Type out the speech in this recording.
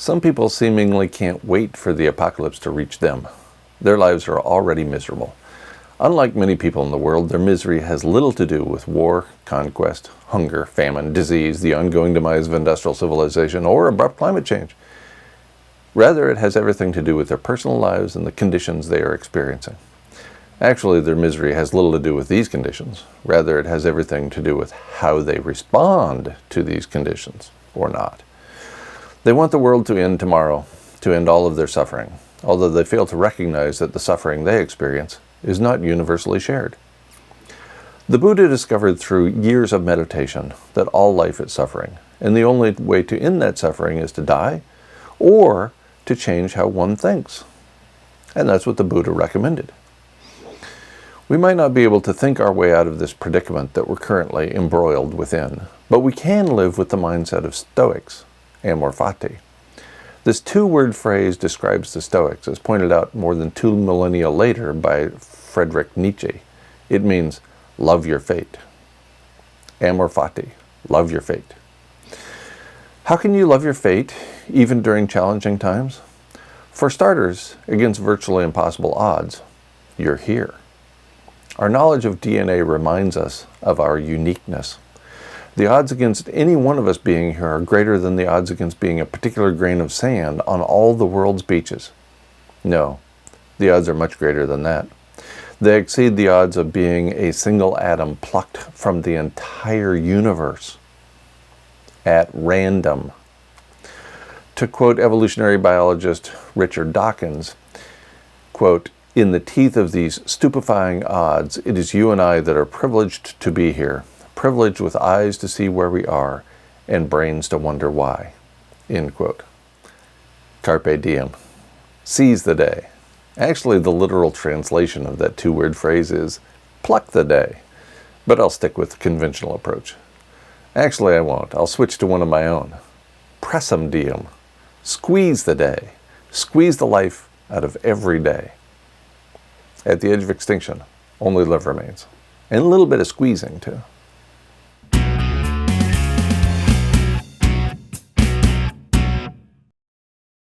Some people seemingly can't wait for the apocalypse to reach them. Their lives are already miserable. Unlike many people in the world, their misery has little to do with war, conquest, hunger, famine, disease, the ongoing demise of industrial civilization, or abrupt climate change. Rather, it has everything to do with their personal lives and the conditions they are experiencing. Actually, their misery has little to do with these conditions. Rather, it has everything to do with how they respond to these conditions, or not. They want the world to end tomorrow, to end all of their suffering, although they fail to recognize that the suffering they experience is not universally shared. The Buddha discovered through years of meditation that all life is suffering, and the only way to end that suffering is to die, or to change how one thinks. And that's what the Buddha recommended. We might not be able to think our way out of this predicament that we're currently embroiled within, but we can live with the mindset of Stoics, amor fati. This two-word phrase describes the Stoics, as pointed out more than 2 millennia later by Friedrich Nietzsche. It means, love your fate. Amor fati, love your fate. How can you love your fate, even during challenging times? For starters, against virtually impossible odds, you're here. Our knowledge of DNA reminds us of our uniqueness. The odds against any one of us being here are greater than the odds against being a particular grain of sand on all the world's beaches. No, the odds are much greater than that. They exceed the odds of being a single atom plucked from the entire universe at random. To quote evolutionary biologist Richard Dawkins, quote, "In the teeth of these stupefying odds, it is you and I that are privileged to be here, privileged with eyes to see where we are and brains to wonder why." End quote. Carpe diem. Seize the day. Actually, the literal translation of that two-word phrase is pluck the day, but I'll stick with the conventional approach. Actually, I won't. I'll switch to one of my own. Pressum diem. Squeeze the day. Squeeze the life out of every day. At the edge of extinction, only love remains. And a little bit of squeezing, too.